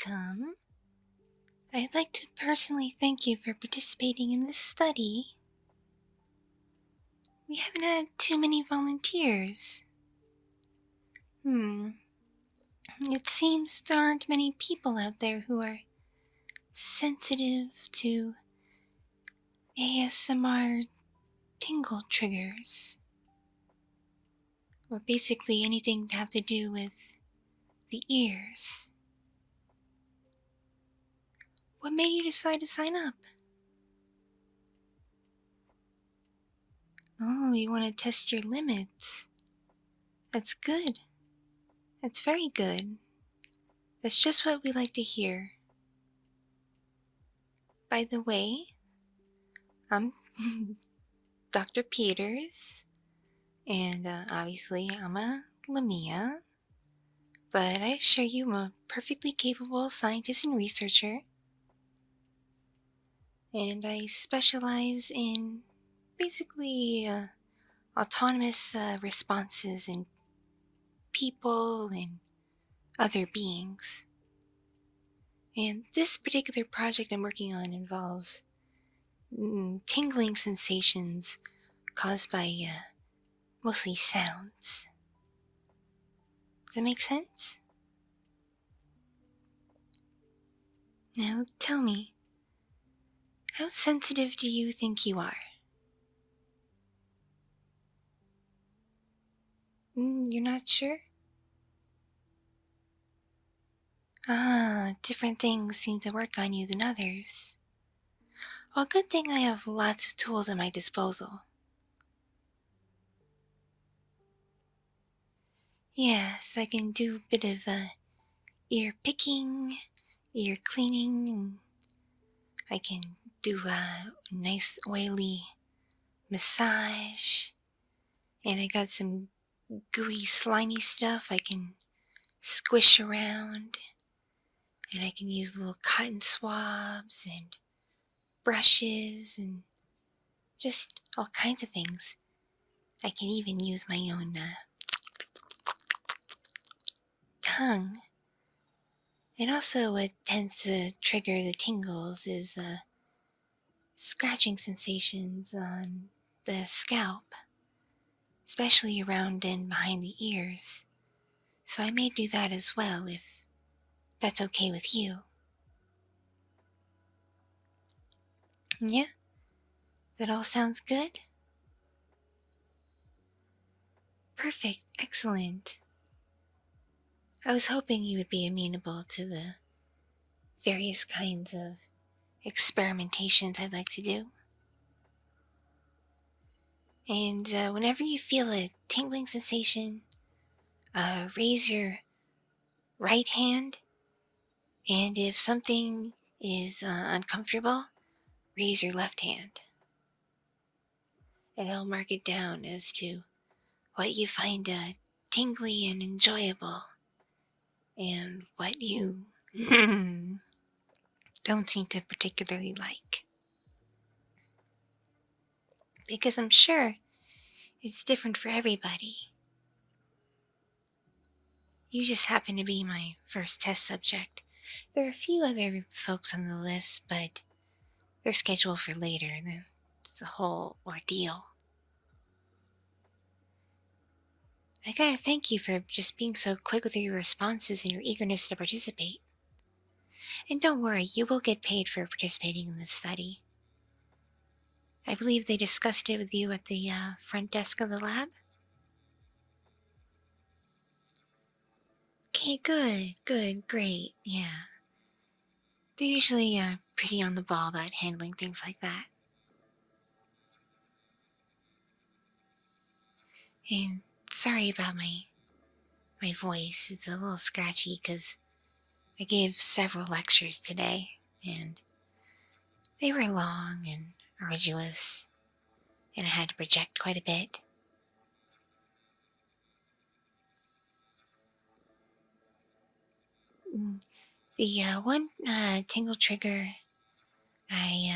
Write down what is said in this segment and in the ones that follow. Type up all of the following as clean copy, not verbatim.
welcome. I'd like to personally thank you for participating in this study. We haven't had too many volunteers. It seems there aren't many people out there who are sensitive to ASMR tingle triggers. Or basically anything to have to do with the ears. What made you decide to sign up? Oh, you want to test your limits. That's good. That's very good. That's just what we like to hear. By the way, I'm Dr. Peters, and obviously I'm a Lamia, but I assure you I'm a perfectly capable scientist and researcher, and I specialize in basically autonomous responses in people and other beings. And this particular project I'm working on involves tingling sensations caused by mostly sounds. Does that make sense? Now tell me, how sensitive do you think you are? You're not sure? Different things seem to work on you than others. Well, good thing I have lots of tools at my disposal. Yes, I can do a bit of ear picking, ear cleaning, and I can do a nice oily massage, and I got some gooey slimy stuff I can squish around, and I can use little cotton swabs and brushes and just all kinds of things. I can even use my own tongue. And also what tends to trigger the tingles is scratching sensations on the scalp, especially around and behind the ears. So I may do that as well if that's okay with you. Yeah? That all sounds good? Perfect. Excellent. I was hoping you would be amenable to the various kinds of experimentations I'd like to do. And whenever you feel a tingling sensation, raise your right hand. And if something is uncomfortable, raise your left hand. And I'll mark it down as to what you find tingly and enjoyable, and what you don't seem to particularly like. Because I'm sure it's different for everybody. You just happen to be my first test subject. There are a few other folks on the list, but they're scheduled for later, and it's a whole ordeal. I gotta thank you for just being so quick with your responses and your eagerness to participate. And don't worry, you will get paid for participating in this study. I believe they discussed it with you at the front desk of the lab? Okay, good, great, yeah. They're usually pretty on the ball about handling things like that. And sorry about my voice. It's a little scratchy because I gave several lectures today, and they were long and arduous, and I had to project quite a bit. The one tingle trigger I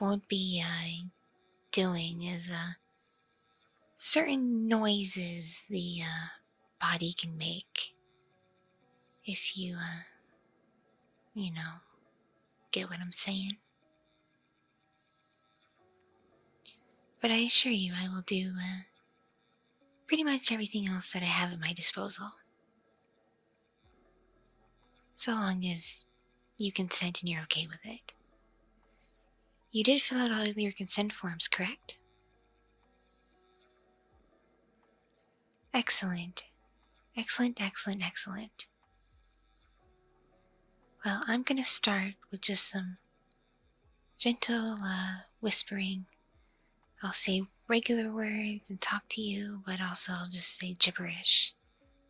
won't be doing is certain noises the body can make if you get what I'm saying. But I assure you I will do pretty much everything else that I have at my disposal. So long as you consent and you're okay with it. You did fill out all your consent forms, correct? Excellent. Excellent, excellent, excellent. Well, I'm going to start with just some gentle whispering. I'll say regular words and talk to you, but also I'll just say gibberish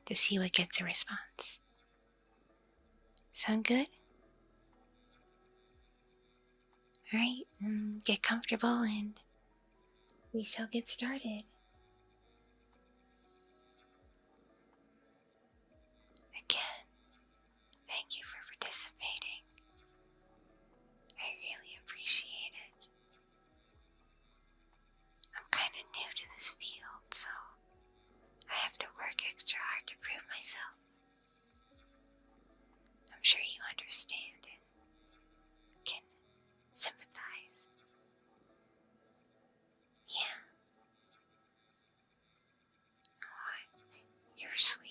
to see what gets a response. Sound good? Alright, get comfortable and we shall get started. Again, thank you for participating. I really appreciate it. I'm kind of new to this field, so I have to work extra hard to prove myself. I'm sure you understand and can sympathize. Yeah. Oh, you're sweet.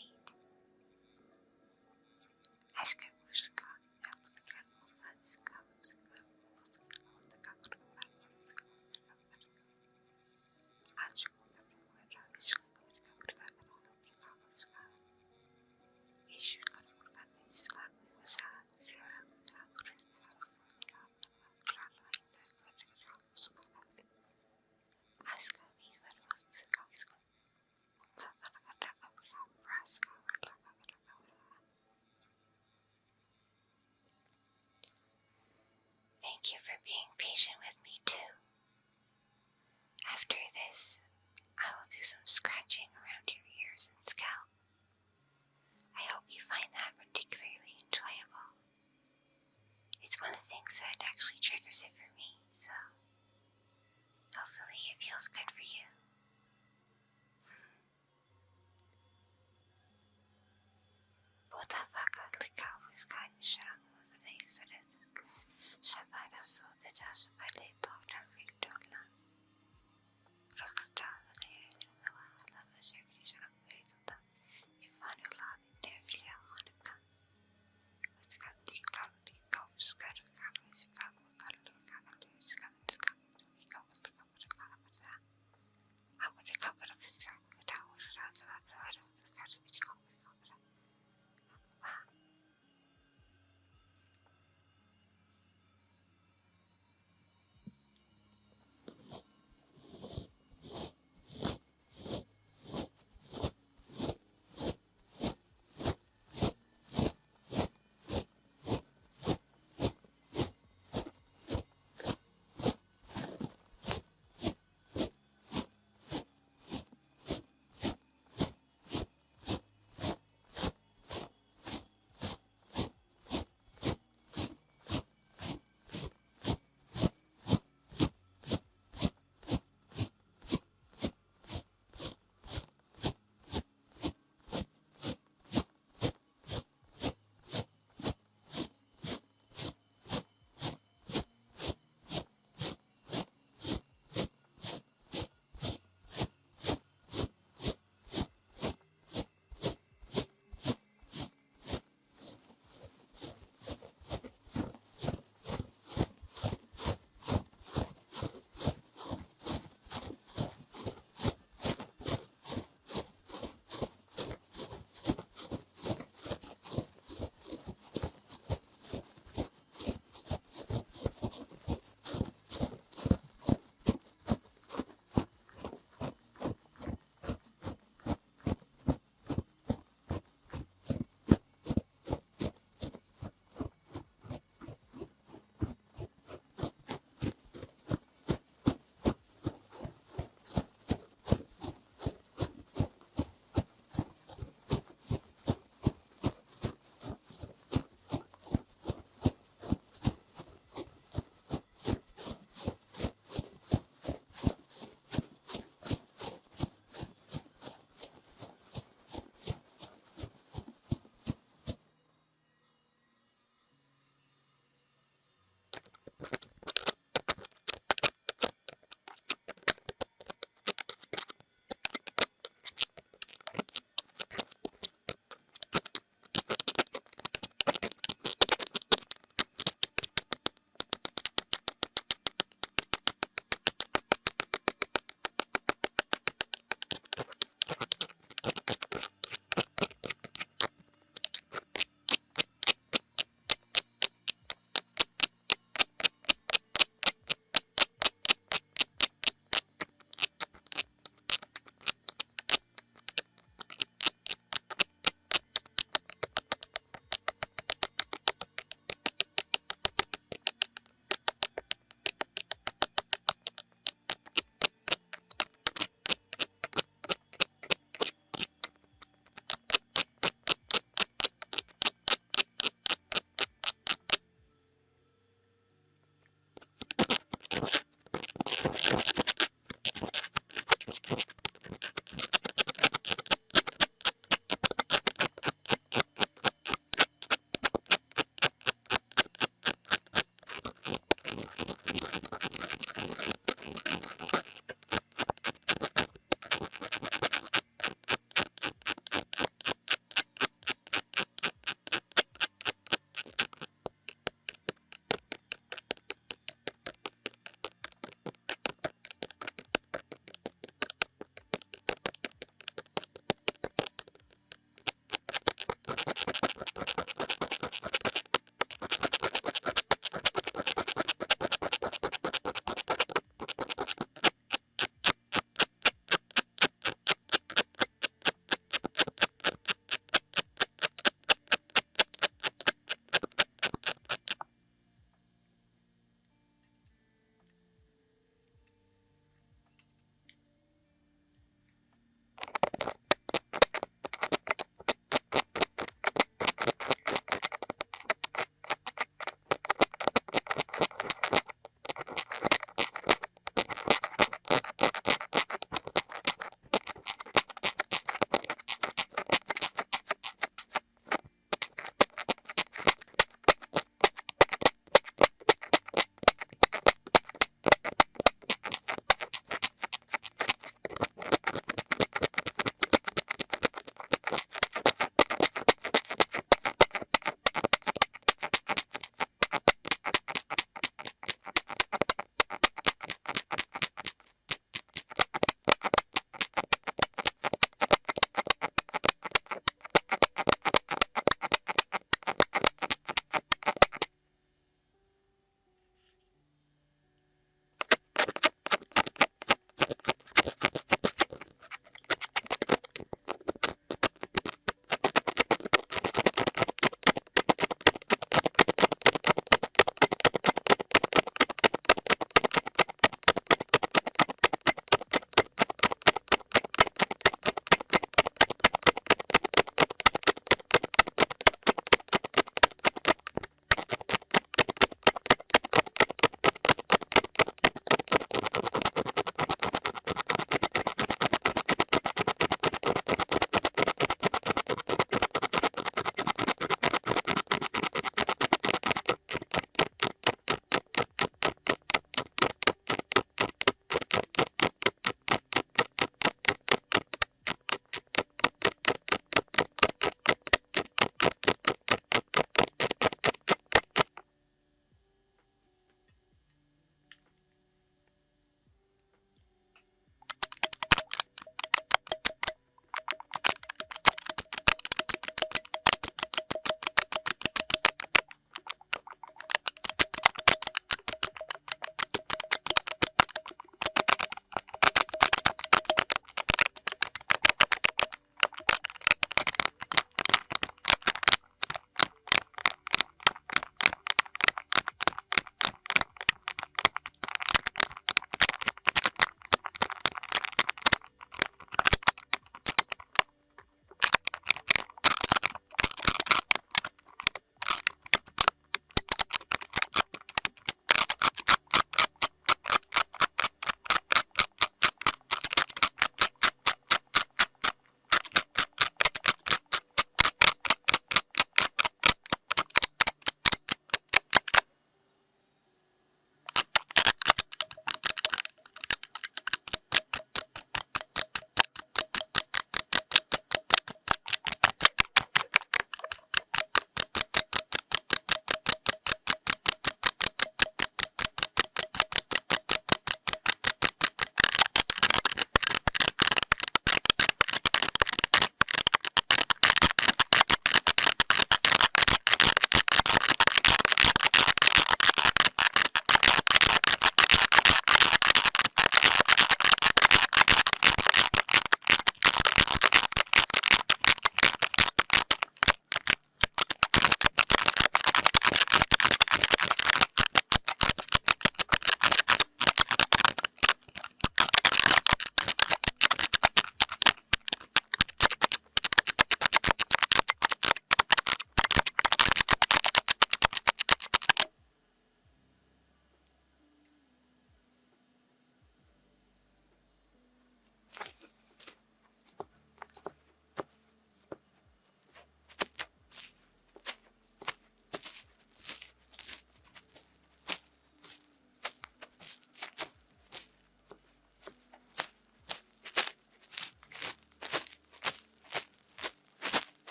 Thank you for being patient with me too. After this, I will do some scratching around your ears and scalp. I hope you find that particularly enjoyable. It's one of the things that actually triggers it for me, so hopefully it feels good for you.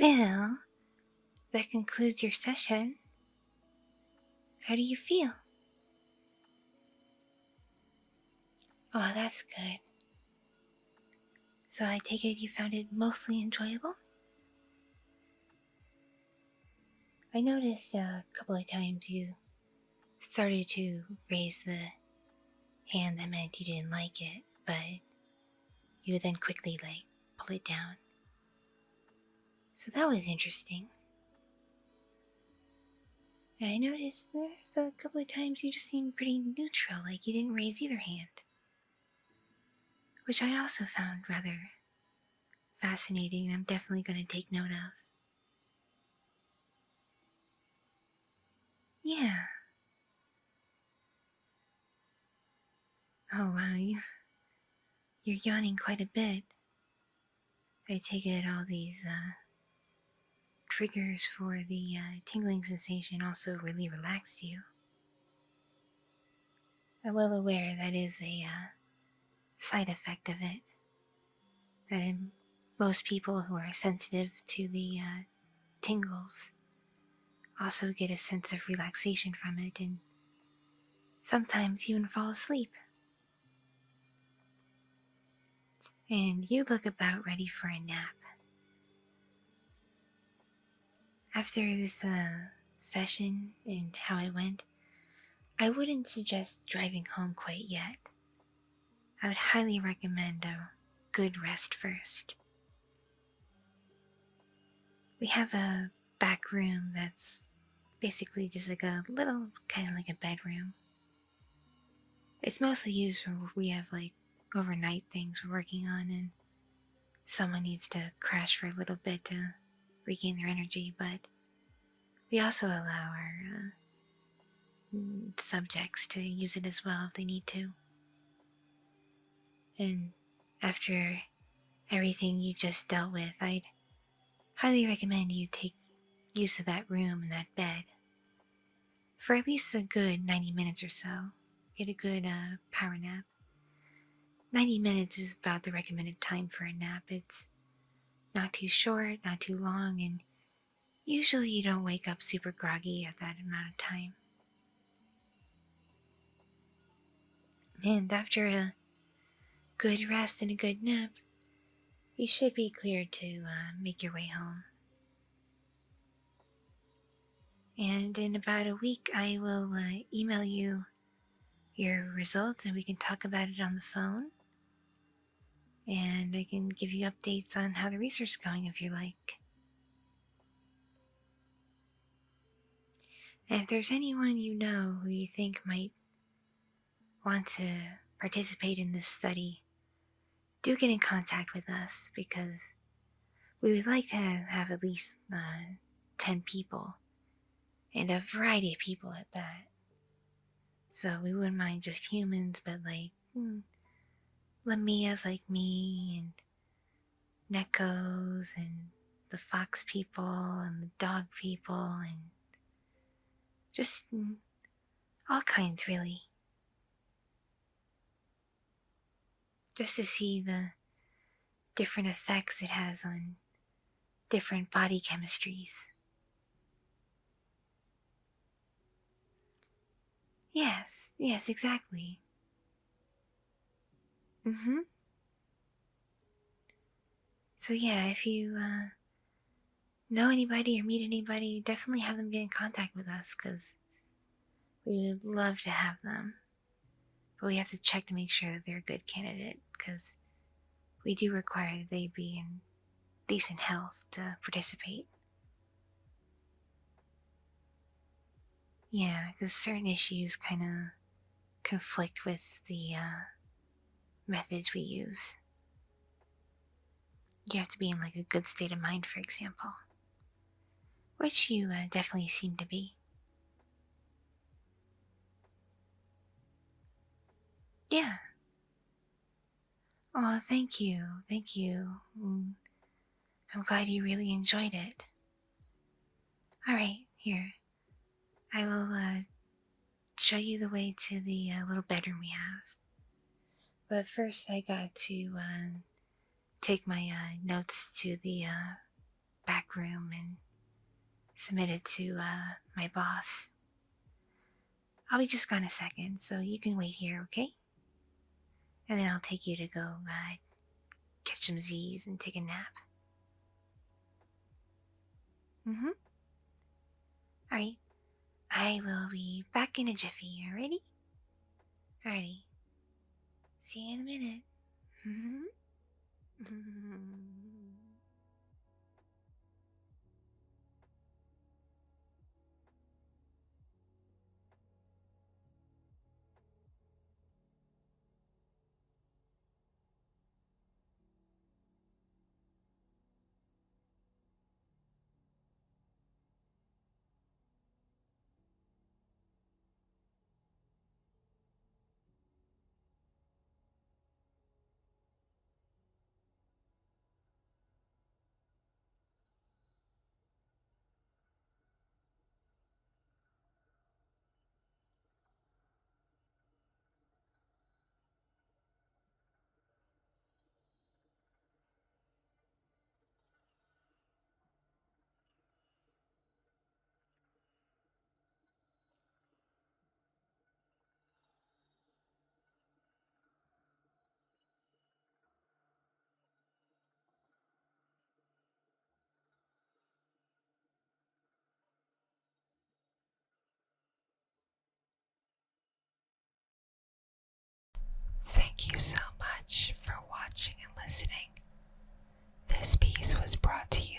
Well, that concludes your session. How do you feel? Oh, that's good. So I take it you found it mostly enjoyable? I noticed a couple of times you started to raise the hand that meant you didn't like it, but you would then quickly, pull it down. So that was interesting. And I noticed there's a couple of times you just seemed pretty neutral, like you didn't raise either hand. Which I also found rather fascinating, and I'm definitely going to take note of. Yeah. Oh wow, you're yawning quite a bit. I take it all these triggers for the tingling sensation also really relaxed you. I'm well aware that is a side effect of it. That in most people who are sensitive to the tingles also get a sense of relaxation from it and sometimes even fall asleep. And you look about ready for a nap. After this session and how it went, I wouldn't suggest driving home quite yet. I would highly recommend a good rest first. We have a back room that's basically just like a little, kind of like a bedroom. It's mostly used when we have overnight things we're working on and someone needs to crash for a little bit to regain their energy, but we also allow our subjects to use it as well if they need to. And after everything you just dealt with, I'd highly recommend you take use of that room and that bed for at least a good 90 minutes or so. Get a good power nap. 90 minutes is about the recommended time for a nap. It's not too short, not too long, and usually you don't wake up super groggy at that amount of time. And after a good rest and a good nap, you should be cleared to make your way home. And in about a week, I will email you your results and we can talk about it on the phone. And I can give you updates on how the research is going if you like. And if there's anyone you know who you think might want to participate in this study, do get in contact with us because we would like to have at least 10 people and a variety of people at that. So we wouldn't mind just humans, but Lamias like me and Nekos and the fox people and the dog people and just all kinds really. Just to see the different effects it has on different body chemistries. Yes, exactly. Mm-hmm. So yeah, if you know anybody or meet anybody, definitely have them get in contact with us because we would love to have them. But we have to check to make sure that they're a good candidate because we do require that they be in decent health to participate. Yeah, because certain issues kind of conflict with the methods we use. You have to be in a good state of mind, for example, which you definitely seem to be. Yeah. Oh, thank you. I'm glad you really enjoyed it. Alright, here. I will show you the way to the little bedroom we have. But first I got to take my notes to the back room and submit it to my boss. I'll be just gone a second, so you can wait here, okay? And then I'll take you to go catch some Z's and take a nap. Mm-hmm. Alright. I will be back in a jiffy, alrighty? Alrighty. See you in a minute. Thank you so much for watching and listening. This piece was brought to you